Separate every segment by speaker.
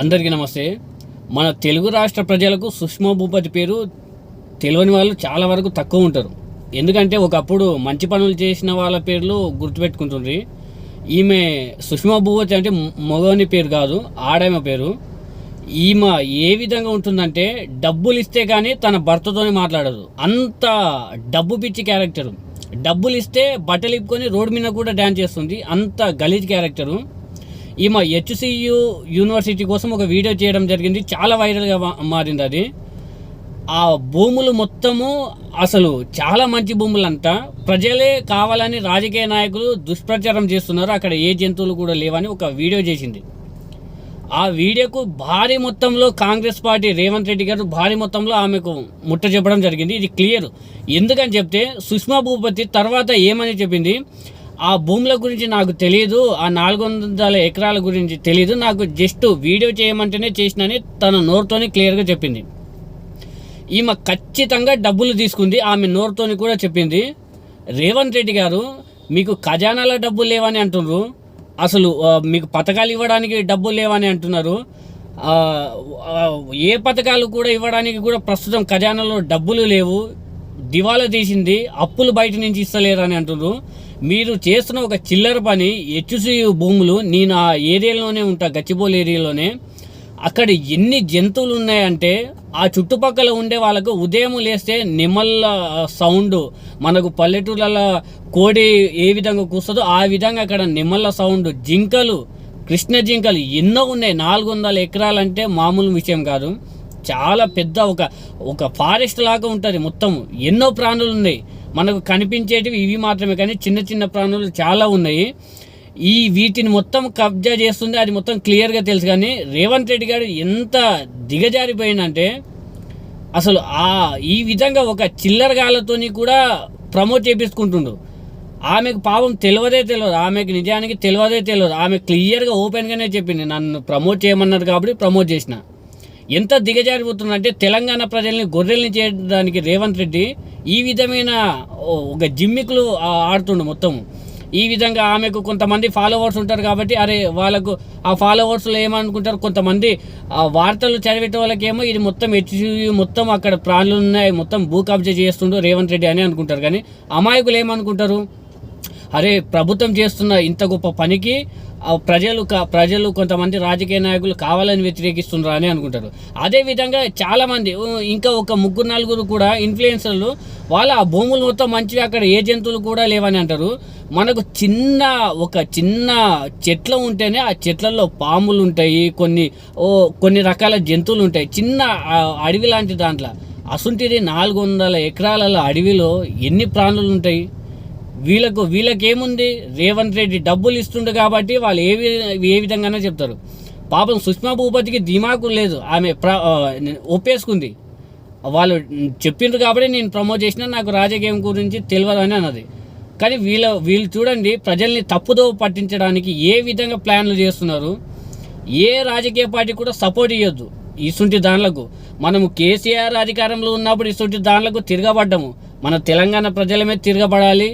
Speaker 1: అందరికీ నమస్తే. మన తెలుగు రాష్ట్ర ప్రజలకు సుష్మా భూపతి పేరు తెలియని వాళ్ళు చాలా వరకు తక్కువ ఉంటారు. ఎందుకంటే ఒకప్పుడు మంచి పనులు చేసిన వాళ్ళ పేర్లు గుర్తుపెట్టుకుంటుంది. ఈమె సుష్మా భూపతి అంటే మగవాని పేరు కాదు, ఆడమ పేరు. ఈమె ఏ విధంగా ఉంటుందంటే డబ్బులు ఇస్తే కానీ తన భర్తతోనే మాట్లాడదు. అంత డబ్బు పిచ్చి క్యారెక్టరు. డబ్బులు ఇస్తే బట్టలు ఇప్పుకొని రోడ్డు మీద కూడా డ్యాన్స్ చేస్తుంది. అంత గలీజ్ క్యారెక్టరు. ఈమె HCU యూనివర్సిటీ కోసం ఒక వీడియో చేయడం జరిగింది. చాలా వైరల్గా మారింది అది. ఆ భూములు మొత్తము అసలు చాలా మంచి భూములంతా ప్రజలే కావాలని రాజకీయ నాయకులు దుష్ప్రచారం చేస్తున్నారు. అక్కడ ఏ జంతువులు కూడా లేవని ఒక వీడియో చేసింది. ఆ వీడియోకు భారీ మొత్తంలో కాంగ్రెస్ పార్టీ రేవంత్ రెడ్డి గారు భారీ మొత్తంలో ఆమెకు ముట్ట చెప్పడం జరిగింది. ఇది క్లియర్. ఎందుకని చెప్తే సుష్మా భూపతి తర్వాత ఏమని చెప్పింది, ఆ భూముల గురించి నాకు తెలియదు, ఆ 400 ఎకరాల గురించి తెలియదు, నాకు జస్ట్ వీడియో చేయమంటేనే చేసినని తన నోరుతోని క్లియర్గా చెప్పింది. ఈమె ఖచ్చితంగా డబ్బులు తీసుకుంది. ఆమె నోరుతోని కూడా చెప్పింది. రేవంత్ రెడ్డి గారు మీకు ఖజానాల డబ్బులు లేవని అంటున్నారు, అసలు మీకు పథకాలు ఇవ్వడానికి డబ్బులు లేవని అంటున్నారు. ఏ పథకాలు కూడా ఇవ్వడానికి కూడా ప్రస్తుతం ఖజానాలో డబ్బులు లేవు, దివాలా తీసింది, అప్పులు బయట నుంచి ఇస్తలేరని అంటున్నారు. మీరు చేస్తున్న ఒక చిల్లర పని. HCU భూములు, నేను ఆ ఏరియాలోనే ఉంటా, గచ్చిబౌలి ఏరియాలోనే. అక్కడ ఎన్ని జంతువులు ఉన్నాయంటే ఆ చుట్టుపక్కల ఉండే వాళ్ళకు ఉదయం లేస్తే నిమ్మల సౌండ్, మనకు పల్లెటూళ్ళలో కోడి ఏ విధంగా కూస్తుందో ఆ విధంగా అక్కడ నిమ్మల సౌండ్, జింకలు, కృష్ణ జింకలు ఎన్నో ఉన్నాయి. 400 ఎకరాలంటే మామూలు విషయం కాదు. చాలా పెద్ద ఒక ఫారెస్ట్ లాగా ఉంటుంది మొత్తం. ఎన్నో ప్రాణులు ఉన్నాయి. మనకు కనిపించేటివి ఇవి మాత్రమే, కానీ చిన్న చిన్న ప్రాణులు చాలా ఉన్నాయి. వీటిని మొత్తం కబ్జా చేస్తుంది. అది మొత్తం క్లియర్గా తెలుసు. కానీ రేవంత్ రెడ్డి గారు ఎంత దిగజారిపోయిందంటే అసలు ఈ విధంగా ఒక చిల్లరగాళ్ళతోని కూడా ప్రమోట్ చేపించుకుంటుండు. ఆమెకు పాపం తెలియదు, ఆమెకు నిజానికి తెలియదు. ఆమె క్లియర్గా ఓపెన్గానే చెప్పింది, నన్ను ప్రమోట్ చేయమన్నారు కాబట్టి ప్రమోట్ చేసిన. ఎంత దిగజారిపోతుందంటే తెలంగాణ ప్రజల్ని గొర్రెల్ని చేయడానికి రేవంత్ రెడ్డి ఈ విధమైన ఒక జిమ్మికులు ఆడుతుండు మొత్తం. ఈ విధంగా ఆమెకు కొంతమంది ఫాలోవర్స్ ఉంటారు కాబట్టి వాళ్ళకు ఆ ఫాలోవర్స్లో ఏమనుకుంటారు, కొంతమంది వార్తలు చదివేట వాళ్ళకేమో ఇది మొత్తం HCU మొత్తం అక్కడ ప్రాణులు ఉన్నాయి, మొత్తం భూ కబ్జా చేస్తుండు రేవంత్ రెడ్డి అని అనుకుంటారు. కానీ అమాయకులు ఏమనుకుంటారు, ప్రభుత్వం చేస్తున్న ఇంత గొప్ప పనికి ప్రజలు కొంతమంది రాజకీయ నాయకులు కావాలని వ్యతిరేకిస్తున్నారు అని అనుకుంటారు. అదేవిధంగా చాలామంది ఇంకా ఒక 3-4 కూడా ఇన్ఫ్లుయెన్సర్లు వాళ్ళ ఆ భూములు మొత్తం మంచివి, అక్కడ ఏ జంతువులు కూడా లేవని అంటారు. మనకు ఒక చిన్న చెట్లు ఉంటేనే ఆ చెట్లలో పాములు ఉంటాయి, కొన్ని రకాల జంతువులు ఉంటాయి, చిన్న అడవి లాంటి దాంట్లో. అసుంటిది 400 ఎకరాల అడవిలో ఎన్ని ప్రాణులు ఉంటాయి. వీళ్ళకేముంది, రేవంత్ రెడ్డి డబ్బులు ఇస్తుండే కాబట్టి వాళ్ళు ఏ విధంగానే చెప్తారు. పాపం సుష్మా భూపతికి దిమాకు లేదు, ఆమె ఒప్పేసుకుంది. వాళ్ళు చెప్పిండ్రు కాబట్టి నేను ప్రమోట్ చేసిన, నాకు రాజకీయం గురించి తెలియదు అని అన్నది. కానీ వీళ్ళు చూడండి, ప్రజల్ని తప్పుదో పట్టించడానికి ఏ విధంగా ప్లాన్లు చేస్తున్నారు. ఏ రాజకీయ పార్టీ కూడా సపోర్ట్ ఇవ్వద్దు ఇసుంటి దానిలకు. మనము కేసీఆర్ అధికారంలో ఉన్నప్పుడు ఇసుంటి దానిలకు తిరగబడ్డాము. మన తెలంగాణ ప్రజలమే తిరగబడాలి.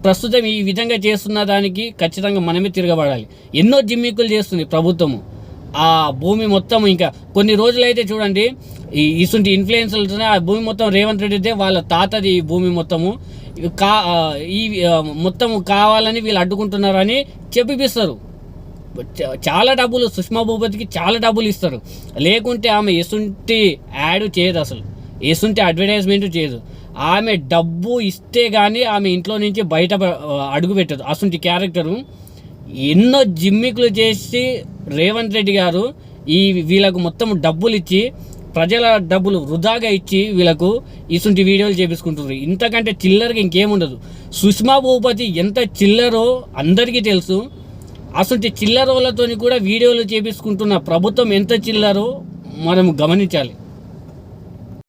Speaker 1: ప్రస్తుతం ఈ విధంగా చేస్తున్న దానికి ఖచ్చితంగా మనమే తిరగబడాలి. ఎన్నో జిమ్మికులు చేస్తుంది ప్రభుత్వము. ఆ భూమి మొత్తం ఇంకా కొన్ని రోజులైతే చూడండి, ఇసుంటి ఇన్ఫ్లుయెన్సర్లు ఆ భూమి మొత్తం రేవంత్ రెడ్డిదే, వాళ్ళ తాతది ఈ భూమి మొత్తము. ఈ మొత్తం కావాలని వీళ్ళు అడ్డుకుంటున్నారని చెప్పిస్తారు. చాలా డబ్బులు సుష్మా భూపతికి చాలా డబ్బులు ఇస్తారు. లేకుంటే ఆమె ఎసుంటి యాడ్ చేయదు, అసలు ఎసుంటి అడ్వర్టైజ్మెంట్ చేయదు. ఆమె డబ్బు ఇస్తే కానీ ఆమె ఇంట్లో నుంచి బయట అడుగు పెట్టదు. అసంటి క్యారెక్టరు. ఎన్నో జిమ్మికులు చేసి రేవంత్ రెడ్డి గారు వీళ్ళకు మొత్తం డబ్బులు ఇచ్చి, ప్రజల డబ్బులు వృధాగా ఇచ్చి వీళ్ళకు ఇసుంటి వీడియోలు చేపించుకుంటున్నారు. ఇంతకంటే చిల్లరగా ఇంకేముండదు. సుష్మా భూపతి ఎంత చిల్లరో అందరికీ తెలుసు. అసంటి చిల్లరోళ్ళతో కూడా వీడియోలు చేపించుకుంటున్న ప్రభుత్వం ఎంత చిల్లరో మనం గమనించాలి.